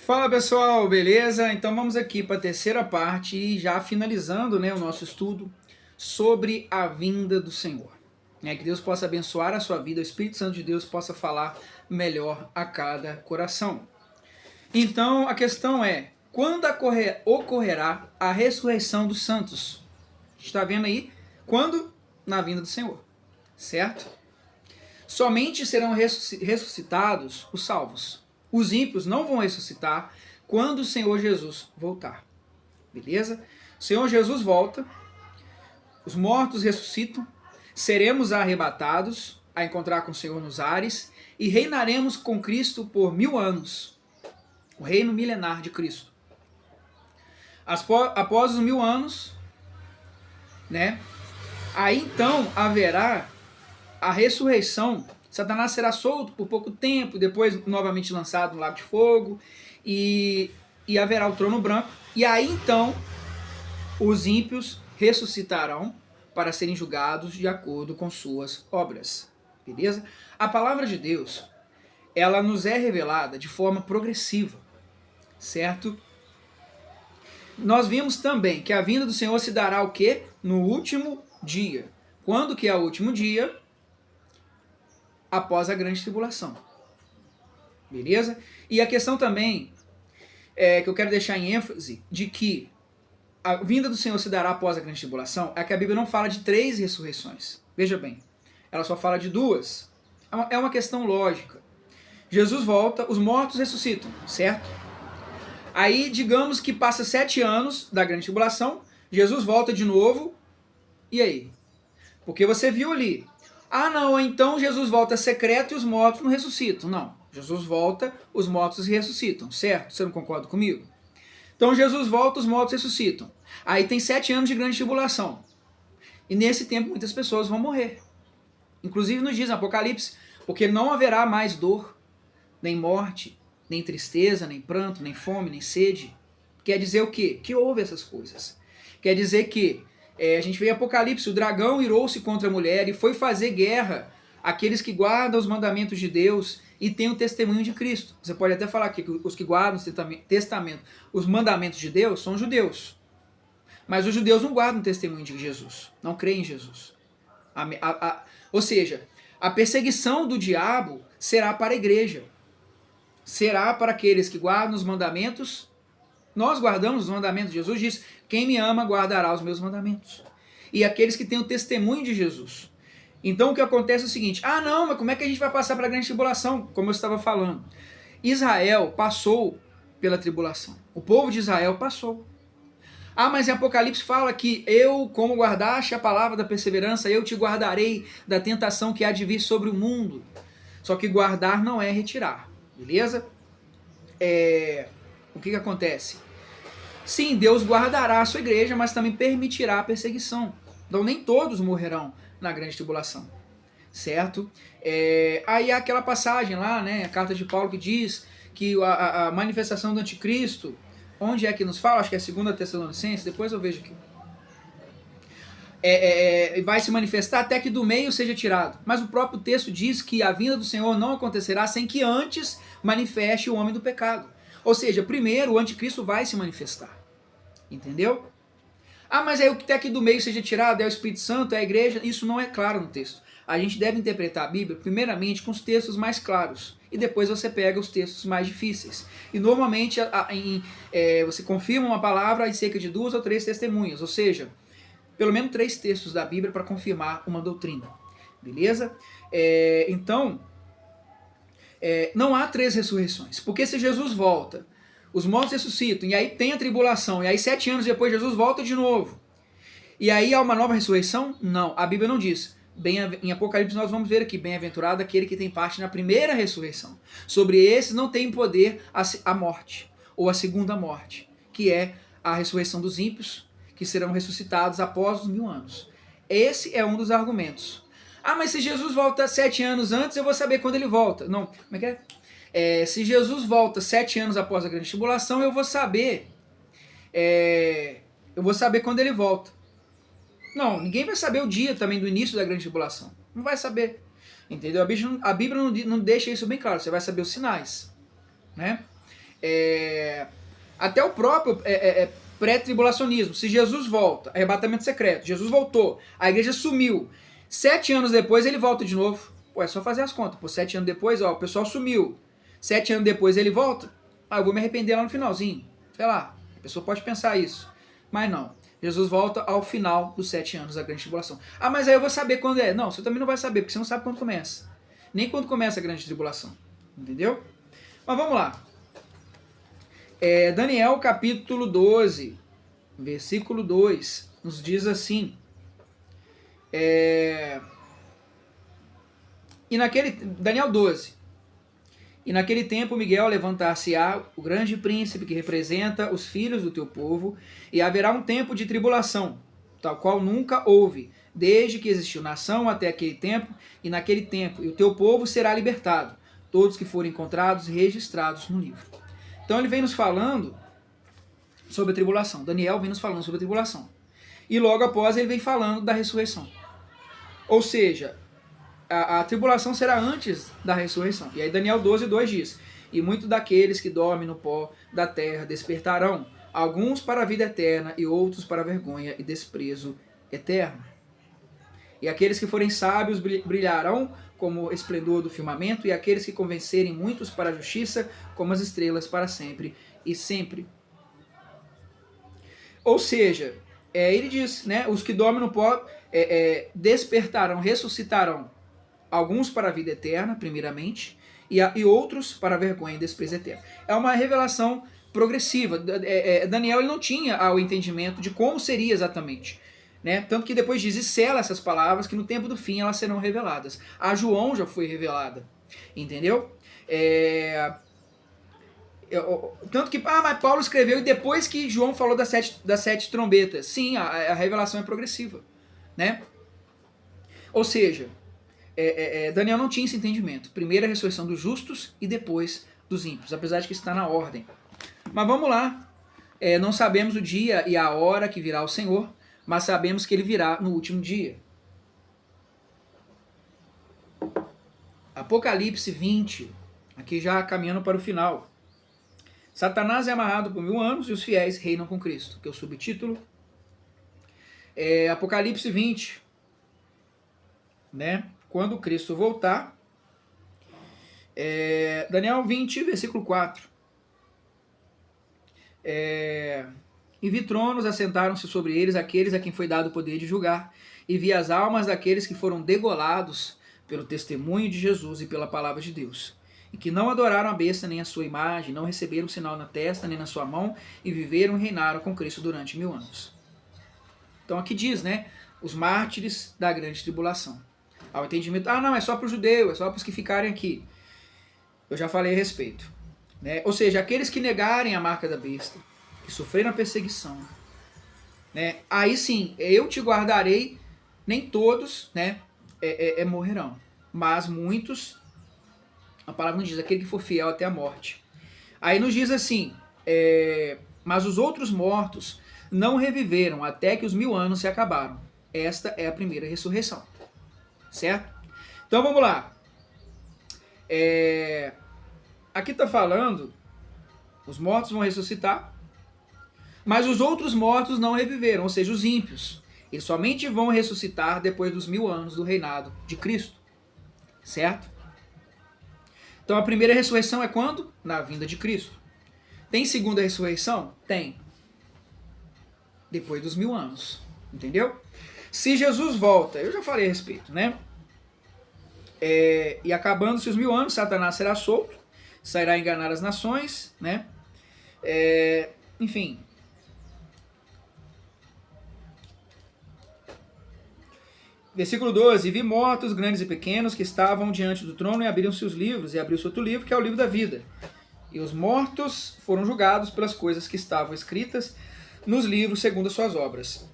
Fala pessoal, beleza? Então vamos aqui para a terceira parte e já finalizando, né, o nosso estudo sobre a vinda do Senhor. Que Deus possa abençoar a sua vida, o Espírito Santo de Deus possa falar melhor a cada coração. Então a questão é, quando ocorrerá a ressurreição dos santos? A gente está vendo aí, quando? Na vinda do Senhor, certo? Somente serão ressuscitados os salvos. Os ímpios não vão ressuscitar quando o Senhor Jesus voltar. Beleza? O Senhor Jesus volta, os mortos ressuscitam, seremos arrebatados a encontrar com o Senhor nos ares e reinaremos com Cristo por 1000 anos. O reino milenar de Cristo. Após os 1000 anos, né? Aí então haverá a ressurreição. Satanás será solto por pouco tempo, depois novamente lançado no lago de fogo, e haverá o trono branco. E aí então os ímpios ressuscitarão para serem julgados de acordo com suas obras. Beleza? A palavra de Deus, ela nos é revelada de forma progressiva, certo? Nós vimos também que a vinda do Senhor se dará o quê? No último dia. Quando que é o último dia? Após a grande tribulação. Beleza? E a questão também que eu quero deixar em ênfase de que a vinda do Senhor se dará após a grande tribulação é que a Bíblia não fala de 3 ressurreições. Veja bem, ela só fala de 2. É uma questão lógica. Jesus volta, os mortos ressuscitam, certo? Aí, digamos que passa 7 anos da grande tribulação, Jesus volta de novo, e aí? Porque você viu ali, ah não, então Jesus volta secreto e os mortos não ressuscitam. Não, Jesus volta, os mortos ressuscitam, certo? Você não concorda comigo? Então Jesus volta, os mortos ressuscitam. Aí tem 7 anos de grande tribulação. E nesse tempo muitas pessoas vão morrer. Inclusive nos diz no Apocalipse, porque não haverá mais dor, nem morte, nem tristeza, nem pranto, nem fome, nem sede. Quer dizer o quê? Que houve essas coisas. Quer dizer que a gente vê em Apocalipse, o dragão irou-se contra a mulher e foi fazer guerra àqueles que guardam os mandamentos de Deus e têm o testemunho de Cristo. Você pode até falar que os que guardam os mandamentos de Deus são judeus. Mas os judeus não guardam o testemunho de Jesus, não creem em Jesus. Ou seja, a perseguição do diabo será para a igreja. Será para aqueles que guardam os mandamentos. Nós guardamos os mandamentos. Jesus diz, quem me ama guardará os meus mandamentos. E aqueles que têm o testemunho de Jesus. Então o que acontece é o seguinte, ah não, mas como é que a gente vai passar para a grande tribulação? Como eu estava falando. Israel passou pela tribulação. O povo de Israel passou. Ah, mas em Apocalipse fala que eu, como guardaste a palavra da perseverança, eu te guardarei da tentação que há de vir sobre o mundo. Só que guardar não é retirar, beleza? O que acontece? Sim, Deus guardará a sua igreja, mas também permitirá a perseguição. Então nem todos morrerão na grande tribulação, certo? Aí há aquela passagem lá, né, a carta de Paulo que diz que a manifestação do anticristo, onde é que nos fala? Acho que é 2 Tessalonicenses, depois eu vejo aqui. Vai se manifestar até que do meio seja tirado. Mas o próprio texto diz que a vinda do Senhor não acontecerá sem que antes manifeste o homem do pecado. Ou seja, primeiro o anticristo vai se manifestar. Entendeu? Ah, mas aí o que até que do meio seja tirado é o Espírito Santo, é a igreja. Isso não é claro no texto. A gente deve interpretar a Bíblia primeiramente com os textos mais claros. E depois você pega os textos mais difíceis. E normalmente você confirma uma palavra em cerca de 2 ou 3 testemunhas. Ou seja, pelo menos 3 textos da Bíblia para confirmar uma doutrina. Beleza? Então, não há 3 ressurreições. Porque se Jesus volta, os mortos ressuscitam, e aí tem a tribulação, e aí 7 anos depois Jesus volta de novo. E aí há uma nova ressurreição? Não, a Bíblia não diz. Em Apocalipse nós vamos ver aqui, bem-aventurado aquele que tem parte na primeira ressurreição. Sobre esses não tem poder a morte, ou a segunda morte, que é a ressurreição dos ímpios, que serão ressuscitados após os 1000 anos. Esse é um dos argumentos. Ah, mas se Jesus volta 7 anos antes, eu vou saber quando ele volta. Não, como é que é? Se Jesus volta 7 anos após a grande tribulação, eu vou saber quando ele volta. Não, ninguém vai saber o dia também do início da grande tribulação. Não vai saber. Entendeu? A Bíblia não deixa isso bem claro. Você vai saber os sinais, né? Até o próprio pré-tribulacionismo. Se Jesus volta, arrebatamento secreto, Jesus voltou, a igreja sumiu. 7 anos depois ele volta de novo. Pô, é só fazer as contas. Pô, 7 anos depois, ó, o pessoal sumiu. 7 anos depois ele volta. Ah, eu vou me arrepender lá no finalzinho. Sei lá, a pessoa pode pensar isso. Mas não. Jesus volta ao final dos 7 anos da grande tribulação. Ah, mas aí eu vou saber quando é. Não, você também não vai saber, porque você não sabe quando começa. Nem quando começa a grande tribulação. Entendeu? Mas vamos lá. Daniel capítulo 12, versículo 2, nos diz assim. Daniel 12. E naquele tempo Miguel levantar-se-á, o grande príncipe que representa os filhos do teu povo, e haverá um tempo de tribulação, tal qual nunca houve, desde que existiu nação até aquele tempo, e naquele tempo, e o teu povo será libertado, todos que forem encontrados e registrados no livro. Então ele vem nos falando sobre a tribulação. Daniel vem nos falando sobre a tribulação. E logo após ele vem falando da ressurreição. Ou seja, a tribulação será antes da ressurreição. E aí Daniel 12, 2 diz: E muitos daqueles que dormem no pó da terra despertarão, alguns para a vida eterna e outros para a vergonha e desprezo eterno. E aqueles que forem sábios brilharão como o esplendor do firmamento, e aqueles que convencerem muitos para a justiça, como as estrelas para sempre e sempre. Ou seja, ele diz, né, os que dormem no pó despertarão, ressuscitarão, alguns para a vida eterna, primeiramente, e outros para a vergonha e desprezo eterno. É uma revelação progressiva. Daniel ele não tinha o entendimento de como seria exatamente. Né? Tanto que depois diz, e sela essas palavras, que no tempo do fim elas serão reveladas. A João já foi revelada. Entendeu? Tanto que, mas Paulo escreveu e depois que João falou das sete trombetas. Sim, a revelação é progressiva. Né? Ou seja, Daniel não tinha esse entendimento. Primeiro a ressurreição dos justos e depois dos ímpios. Apesar de que está na ordem. Mas vamos lá. Não sabemos o dia e a hora que virá o Senhor, mas sabemos que ele virá no último dia. Apocalipse 20, aqui já caminhando para o final. Satanás é amarrado por 1000 anos e os fiéis reinam com Cristo, que é o subtítulo. Apocalipse 20, né? Quando Cristo voltar. Daniel 20, versículo 4. E vi tronos, assentaram-se sobre eles aqueles a quem foi dado o poder de julgar, e vi as almas daqueles que foram degolados pelo testemunho de Jesus e pela palavra de Deus, e que não adoraram a besta nem a sua imagem, não receberam sinal na testa nem na sua mão, e viveram e reinaram com Cristo durante 1000 anos. Então aqui diz, né, os mártires da grande tribulação. Ao entendimento, não, é só para o judeu, é só para os que ficarem aqui. Eu já falei a respeito. Né? Ou seja, aqueles que negarem a marca da besta, que sofreram a perseguição, né? Aí sim, eu te guardarei, nem todos, né, morrerão, mas muitos, a palavra nos diz, aquele que for fiel até a morte. Aí nos diz assim, mas os outros mortos não reviveram até que os 1000 anos se acabaram. Esta é a primeira ressurreição. Certo? Então vamos lá. Aqui está falando, os mortos vão ressuscitar, mas os outros mortos não reviveram, ou seja, os ímpios. Eles somente vão ressuscitar depois dos 1000 anos do reinado de Cristo. Certo? Então a primeira ressurreição é quando? Na vinda de Cristo. Tem segunda ressurreição? Tem. Depois dos 1000 anos. Entendeu? Se Jesus volta, eu já falei a respeito, né? E acabando-se os 1000 anos, Satanás será solto, sairá enganar as nações, né? Enfim. Versículo 12, vi mortos, grandes e pequenos, que estavam diante do trono, e abriram-se os livros, e abriu-se outro livro, que é o livro da vida. E os mortos foram julgados pelas coisas que estavam escritas nos livros segundo as suas obras.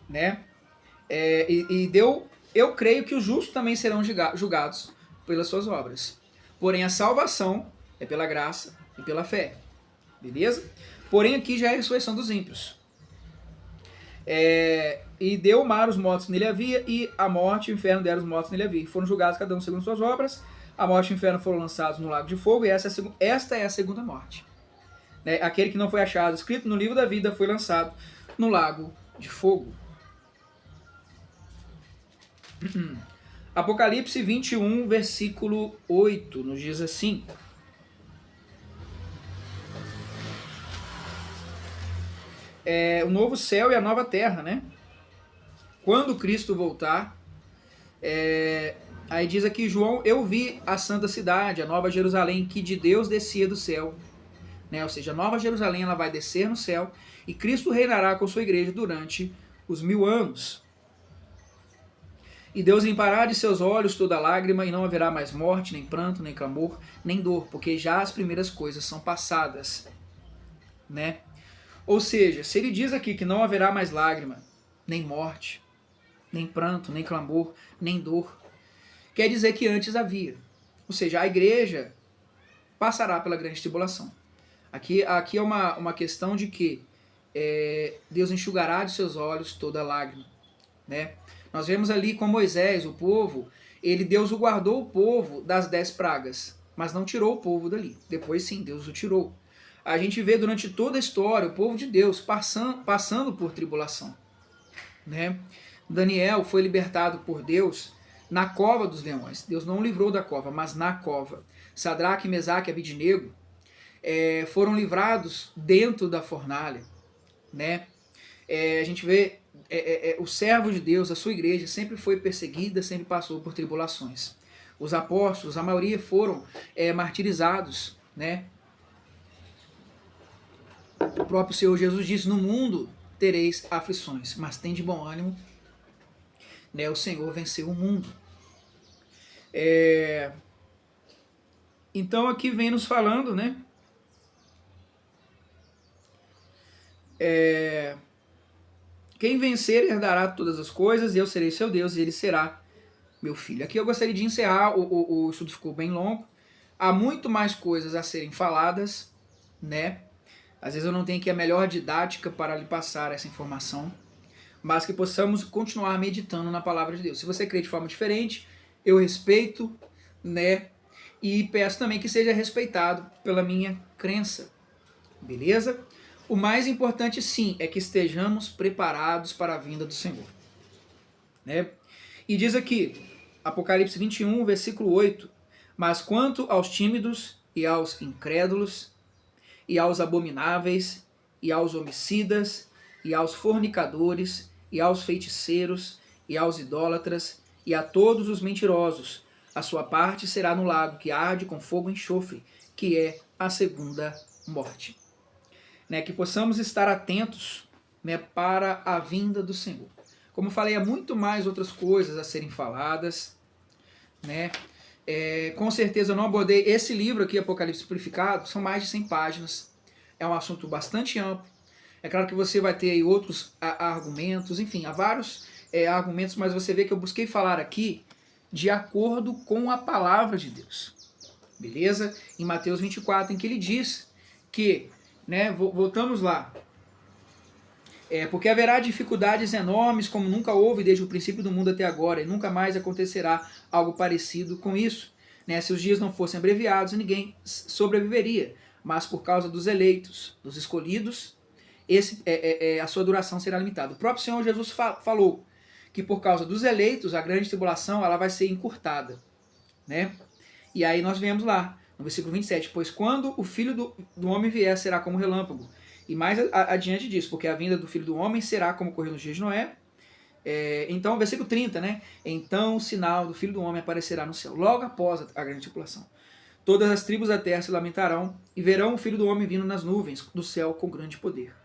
Né? Eu creio que os justos também serão julgados pelas suas obras. Porém, a salvação é pela graça e pela fé. Beleza? Porém, aqui já é a ressurreição dos ímpios. E deu o mar os mortos que nele havia, e a morte e o inferno deram os mortos que nele havia. E foram julgados cada um segundo suas obras. A morte e o inferno foram lançados no lago de fogo, e esta é a segunda morte. Né? Aquele que não foi achado escrito no livro da vida foi lançado no lago de fogo. Apocalipse 21, versículo 8, nos diz assim: o novo céu e a nova terra, né? Quando Cristo voltar, aí diz aqui João: eu vi a santa cidade, a nova Jerusalém, que de Deus descia do céu. Né? Ou seja, a nova Jerusalém, ela vai descer no céu, e Cristo reinará com sua igreja durante os 1000 anos. E Deus limpará de seus olhos toda lágrima, e não haverá mais morte, nem pranto, nem clamor, nem dor, porque já as primeiras coisas são passadas. Né? Ou seja, se ele diz aqui que não haverá mais lágrima, nem morte, nem pranto, nem clamor, nem dor, quer dizer que antes havia. Ou seja, a igreja passará pela grande tribulação. Aqui é uma questão de que Deus enxugará de seus olhos toda lágrima. Né? Nós vemos ali com Moisés, o povo, Deus o guardou o povo das 10 pragas, mas não tirou o povo dali. Depois sim, Deus o tirou. A gente vê durante toda a história o povo de Deus passando por tribulação. Né? Daniel foi libertado por Deus na cova dos leões. Deus não o livrou da cova, mas na cova. Sadraque, Mesaque e Abidnego foram livrados dentro da fornalha. Né? A gente vê o servo de Deus, a sua igreja, sempre foi perseguida, sempre passou por tribulações. Os apóstolos, a maioria foram martirizados. Né? O próprio Senhor Jesus disse: no mundo tereis aflições, mas tem de bom ânimo, né? O Senhor venceu o mundo. Então aqui vem nos falando, né? Quem vencer herdará todas as coisas, e eu serei seu Deus, e ele será meu filho. Aqui eu gostaria de encerrar, o estudo ficou bem longo. Há muito mais coisas a serem faladas, né? Às vezes eu não tenho aqui a melhor didática para lhe passar essa informação, mas que possamos continuar meditando na palavra de Deus. Se você crê de forma diferente, eu respeito, né? E peço também que seja respeitado pela minha crença. Beleza? O mais importante, sim, é que estejamos preparados para a vinda do Senhor. Né? E diz aqui, Apocalipse 21, versículo 8: mas quanto aos tímidos e aos incrédulos, e aos abomináveis, e aos homicidas, e aos fornicadores, e aos feiticeiros, e aos idólatras, e a todos os mentirosos, a sua parte será no lago que arde com fogo e enxofre, que é a segunda morte. Né, que possamos estar atentos, né, para a vinda do Senhor. Como eu falei, há muito mais outras coisas a serem faladas. Né? Com certeza eu não abordei esse livro aqui, Apocalipse Simplificado, são mais de 100 páginas. É um assunto bastante amplo. É claro que você vai ter aí outros argumentos, enfim, há vários argumentos, mas você vê que eu busquei falar aqui de acordo com a palavra de Deus. Beleza? Em Mateus 24, em que ele diz que, né, voltamos lá, porque haverá dificuldades enormes como nunca houve desde o princípio do mundo até agora, e nunca mais acontecerá algo parecido com isso. Né? Se os dias não fossem abreviados, ninguém sobreviveria, mas por causa dos eleitos, dos escolhidos, a sua duração será limitada. O próprio Senhor Jesus falou que por causa dos eleitos, a grande tribulação ela vai ser encurtada. Né? E aí nós vemos lá, no versículo 27, pois quando o Filho do Homem vier, será como relâmpago. E mais adiante disso, porque a vinda do Filho do Homem será como ocorreu nos dias de Noé. Então, versículo 30, né? Então o sinal do Filho do Homem aparecerá no céu, logo após a grande tribulação. Todas as tribos da terra se lamentarão e verão o Filho do Homem vindo nas nuvens do céu com grande poder.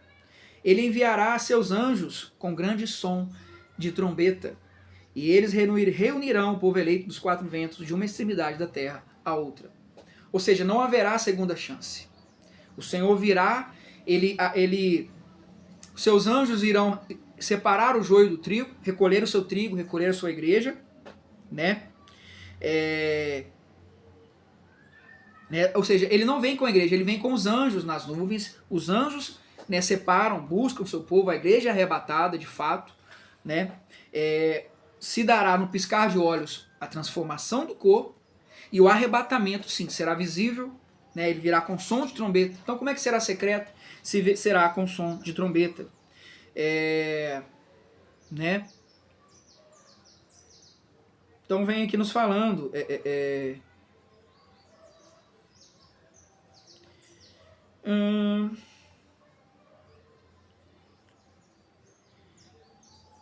Ele enviará seus anjos com grande som de trombeta, e eles reunirão o povo eleito dos 4 ventos de uma extremidade da terra à outra. Ou seja, não haverá segunda chance. O Senhor virá, seus anjos irão separar o joio do trigo, recolher o seu trigo, recolher a sua igreja, né? Ou seja, ele não vem com a igreja, ele vem com os anjos nas nuvens. Os anjos, né, separam, buscam o seu povo, a igreja é arrebatada de fato, né? Se dará no piscar de olhos a transformação do corpo, E o arrebatamento, sim, será visível, né? Ele virá com som de trombeta. Então, como é que será secreto? Será com som de trombeta. Né? Então, vem aqui nos falando.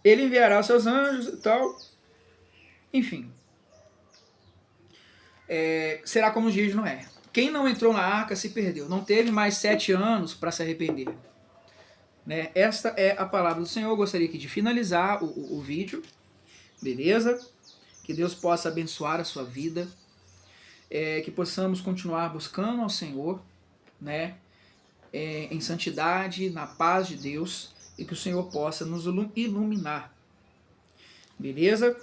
Ele enviará seus anjos e tal. Enfim. Será como os dias de Noé. Quem não entrou na arca se perdeu. Não teve mais 7 anos para se arrepender. Né? Esta é a palavra do Senhor. Eu gostaria aqui de finalizar o vídeo. Beleza? Que Deus possa abençoar a sua vida. Que possamos continuar buscando ao Senhor, né? Em santidade, na paz de Deus. E que o Senhor possa nos iluminar. Beleza?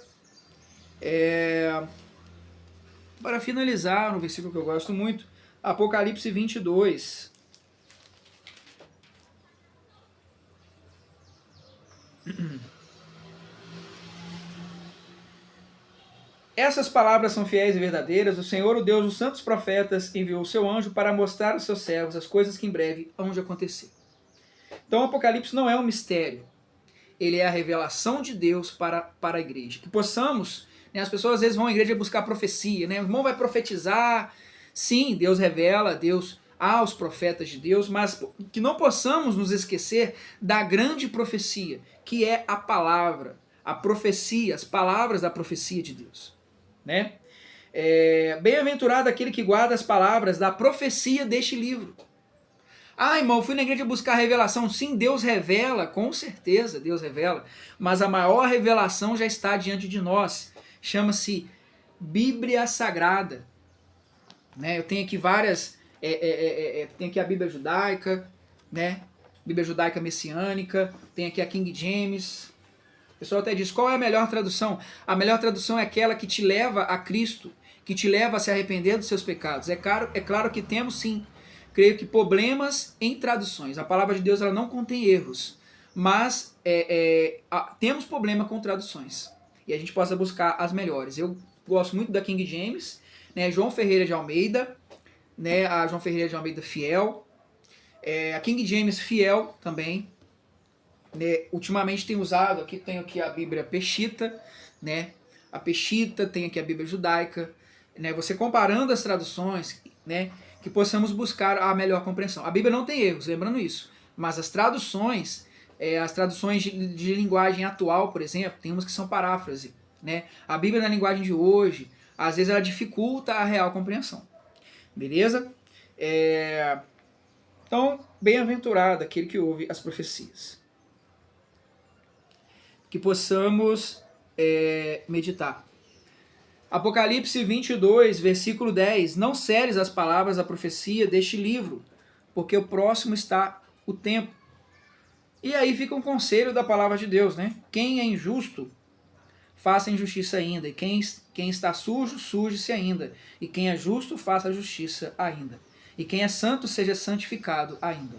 Para finalizar, no versículo que eu gosto muito, Apocalipse 22. Essas palavras são fiéis e verdadeiras. O Senhor, o Deus dos santos profetas, enviou o seu anjo para mostrar aos seus servos as coisas que em breve hão de acontecer. Então o Apocalipse não é um mistério. Ele é a revelação de Deus para a igreja. Que possamos, né, as pessoas às vezes vão à igreja buscar profecia, né? O irmão vai profetizar. Sim, Deus revela, Deus há os profetas de Deus, mas que não possamos nos esquecer da grande profecia, que é a palavra, a profecia, as palavras da profecia de Deus. Né? Bem-aventurado aquele que guarda as palavras da profecia deste livro. Ah, irmão, fui na igreja buscar revelação. Sim, Deus revela, com certeza Deus revela, mas a maior revelação já está diante de nós. Chama-se Bíblia Sagrada. Né? Eu tenho aqui várias, tem aqui a Bíblia Judaica, né? Bíblia Judaica Messiânica, tem aqui a King James. O pessoal até diz, qual é a melhor tradução? A melhor tradução é aquela que te leva a Cristo, que te leva a se arrepender dos seus pecados. É claro que temos sim, creio que problemas em traduções. A palavra de Deus ela não contém erros, mas temos problema com traduções. E a gente possa buscar as melhores. Eu gosto muito da King James, né, João Ferreira de Almeida, né, a João Ferreira de Almeida Fiel, a King James Fiel também. Ultimamente tenho usado, tenho aqui a Bíblia Peshitta, né? A Peshitta, tem aqui a Bíblia Judaica, né? Você comparando as traduções, né? Que possamos buscar a melhor compreensão. A Bíblia não tem erros, lembrando isso, mas as traduções de linguagem atual, por exemplo, tem umas que são paráfrase, né? A Bíblia na linguagem de hoje, às vezes ela dificulta a real compreensão, beleza? Então, bem-aventurado aquele que ouve as profecias. Que possamos meditar. Apocalipse 22, versículo 10. Não seres as palavras da profecia deste livro, porque o próximo está o tempo. E aí fica um conselho da palavra de Deus, né? Quem é injusto, faça injustiça ainda. E quem está sujo, suje-se ainda. E quem é justo, faça justiça ainda. E quem é santo, seja santificado ainda.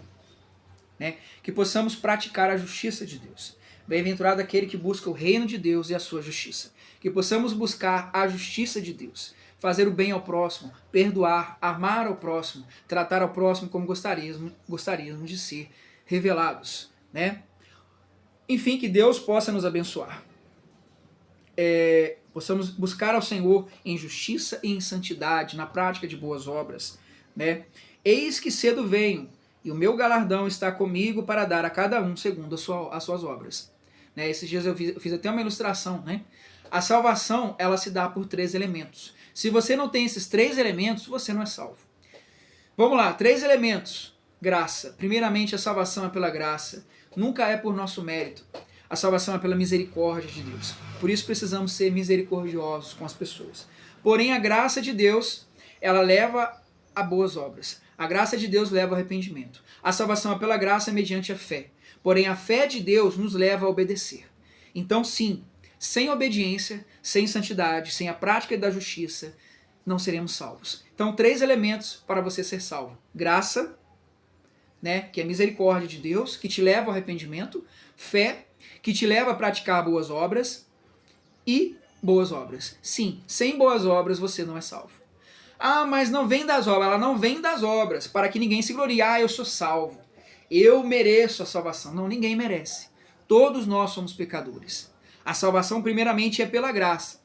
Né? Que possamos praticar a justiça de Deus. Bem-aventurado aquele que busca o reino de Deus e a sua justiça. Que possamos buscar a justiça de Deus. Fazer o bem ao próximo, perdoar, amar ao próximo, tratar ao próximo como gostaríamos de ser revelados. Né? Enfim, que Deus possa nos abençoar. Possamos buscar ao Senhor em justiça e em santidade, na prática de boas obras. Né? Eis que cedo venho, e o meu galardão está comigo para dar a cada um segundo as suas obras. Né? Esses dias eu fiz até uma ilustração. Né? A salvação ela se dá por 3 elementos. Se você não tem esses 3 elementos, você não é salvo. Vamos lá, 3 elementos. Graça. Primeiramente, a salvação é pela graça. Nunca é por nosso mérito. A salvação é pela misericórdia de Deus. Por isso precisamos ser misericordiosos com as pessoas. Porém, a graça de Deus, ela leva a boas obras. A graça de Deus leva ao arrependimento. A salvação é pela graça mediante a fé. Porém, a fé de Deus nos leva a obedecer. Então, sim, sem obediência, sem santidade, sem a prática da justiça, não seremos salvos. Então, 3 elementos para você ser salvo. Graça, né, que é a misericórdia de Deus, que te leva ao arrependimento. Fé, que te leva a praticar boas obras. E boas obras. Sim, sem boas obras você não é salvo. Ah, mas não vem das obras. Ela não vem das obras, para que ninguém se glorie. Ah, eu sou salvo. Eu mereço a salvação. Não, ninguém merece. Todos nós somos pecadores. A salvação primeiramente é pela graça.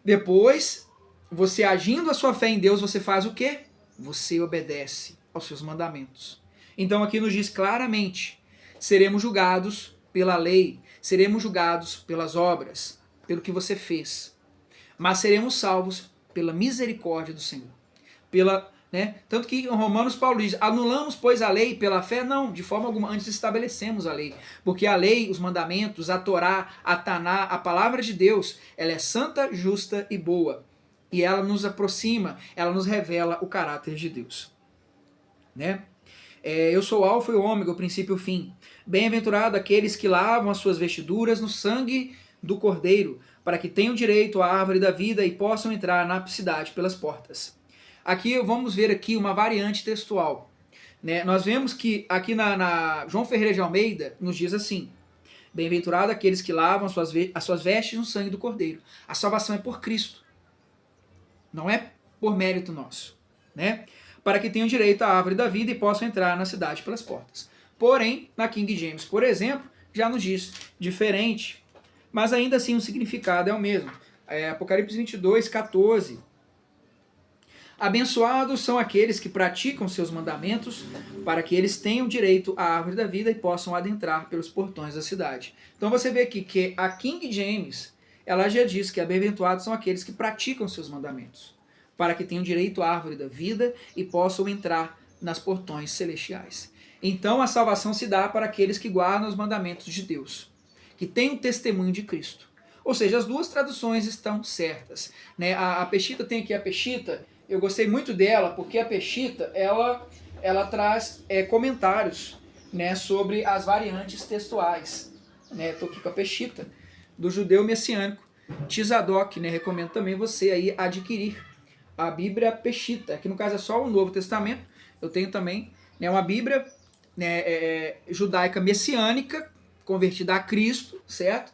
Depois, você agindo a sua fé em Deus, você faz o quê? Você obedece aos seus mandamentos. Então aqui nos diz claramente, seremos julgados pela lei, seremos julgados pelas obras, pelo que você fez. Mas seremos salvos pela misericórdia do Senhor. Tanto que em Romanos Paulo diz, anulamos, pois, a lei pela fé? Não, de forma alguma, antes estabelecemos a lei. Porque a lei, os mandamentos, a Torá, a Taná, a palavra de Deus, ela é santa, justa e boa. E ela nos aproxima, ela nos revela o caráter de Deus. Né? Eu sou o alfa e o ômega, o princípio e o fim. Bem-aventurado aqueles que lavam as suas vestiduras no sangue do Cordeiro, para que tenham direito à árvore da vida e possam entrar na cidade pelas portas. Aqui vamos ver aqui uma variante textual. Né? Nós vemos que aqui na João Ferreira de Almeida nos diz assim, bem-aventurado aqueles que lavam as suas vestes no sangue do Cordeiro. A salvação é por Cristo, não é por mérito nosso. Né? Para que tenham direito à árvore da vida e possam entrar na cidade pelas portas. Porém, na King James, por exemplo, já nos diz diferente, mas ainda assim o significado é o mesmo. Apocalipse 22, 14. Abençoados são aqueles que praticam seus mandamentos, para que eles tenham direito à árvore da vida e possam adentrar pelos portões da cidade. Então você vê aqui que a King James, ela já diz que abençoados são aqueles que praticam seus mandamentos, para que tenham direito à árvore da vida e possam entrar nas portões celestiais. Então a salvação se dá para aqueles que guardam os mandamentos de Deus, que têm o testemunho de Cristo. Ou seja, as duas traduções estão certas. Né? A Peshitta tem aqui a Peshitta. Eu gostei muito dela, porque a Peshitta, ela traz comentários, né, sobre as variantes textuais. Estou aqui com a Peshitta, do judeu messiânico, Tzadok, né, recomendo também você aí adquirir a Bíblia Peshitta. Aqui no caso é só o Novo Testamento, eu tenho também, né, uma Bíblia, né, judaica messiânica, convertida a Cristo, certo?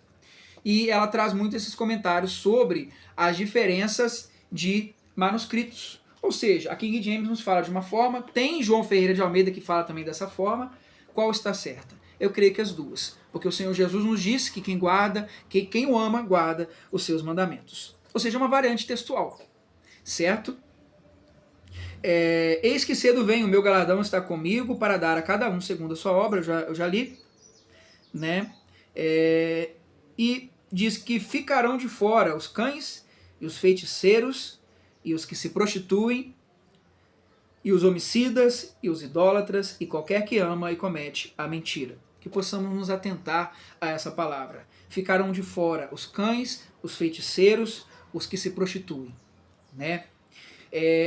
E ela traz muito esses comentários sobre as diferenças de manuscritos. Ou seja, a King James nos fala de uma forma, tem João Ferreira de Almeida que fala também dessa forma. Qual está certa? Eu creio que as duas. Porque o Senhor Jesus nos disse que quem guarda, que quem o ama, guarda os seus mandamentos. Ou seja, uma variante textual. Certo? Eis que cedo vem, o meu galardão está comigo para dar a cada um segundo a sua obra, eu já li. Né? E diz que ficarão de fora os cães e os feiticeiros e os que se prostituem e os homicidas e os idólatras e qualquer que ama e comete a mentira. Que possamos nos atentar a essa palavra. Ficarão de fora os cães, os feiticeiros, os que se prostituem, né?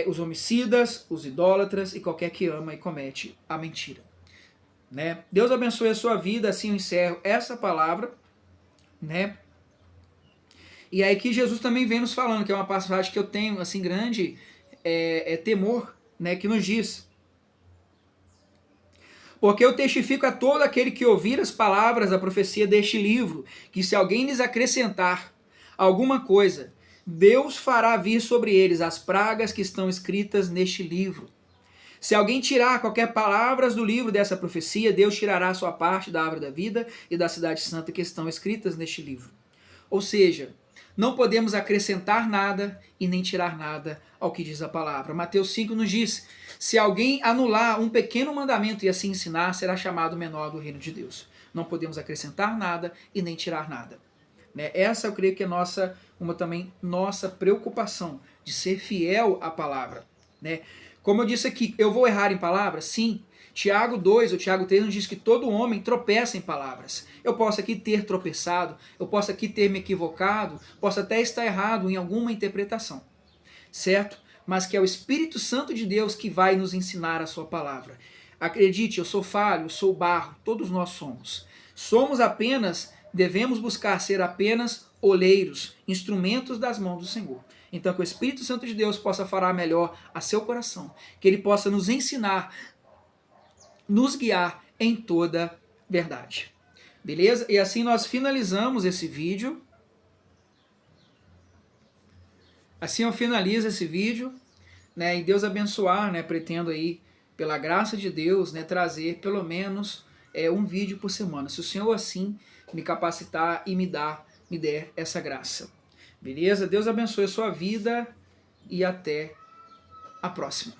Os homicidas, os idólatras e qualquer que ama e comete a mentira. Né? Deus abençoe a sua vida, assim eu encerro essa palavra, né? E aí que Jesus também vem nos falando, que é uma passagem que eu tenho assim grande temor, né? Que nos diz: porque eu testifico a todo aquele que ouvir as palavras da profecia deste livro, que se alguém lhes acrescentar alguma coisa, Deus fará vir sobre eles as pragas que estão escritas neste livro. Se alguém tirar qualquer palavra do livro dessa profecia, Deus tirará a sua parte da árvore da vida e da cidade santa que estão escritas neste livro. Ou seja, não podemos acrescentar nada e nem tirar nada ao que diz a palavra. Mateus 5 nos diz: se alguém anular um pequeno mandamento e assim ensinar, será chamado menor do reino de Deus. Não podemos acrescentar nada e nem tirar nada. Essa eu creio que é nossa preocupação, de ser fiel à palavra. Como eu disse aqui, eu vou errar em palavras? Sim. Tiago 2 ou Tiago 3 nos diz que todo homem tropeça em palavras. Eu posso aqui ter tropeçado, eu posso aqui ter me equivocado, posso até estar errado em alguma interpretação, certo? Mas que é o Espírito Santo de Deus que vai nos ensinar a sua palavra. Acredite, eu sou falho, eu sou barro, todos nós somos. Devemos buscar ser apenas oleiros, instrumentos das mãos do Senhor. Então que o Espírito Santo de Deus possa falar melhor a seu coração, que ele possa nos ensinar, nos guiar em toda verdade. Beleza? E assim nós finalizamos esse vídeo. Assim eu finalizo esse vídeo. né, e Deus abençoar, né, pretendo aí, pela graça de Deus, né, trazer pelo menos um vídeo por semana, se o Senhor assim me capacitar e me der essa graça. Beleza? Deus abençoe a sua vida e até a próxima.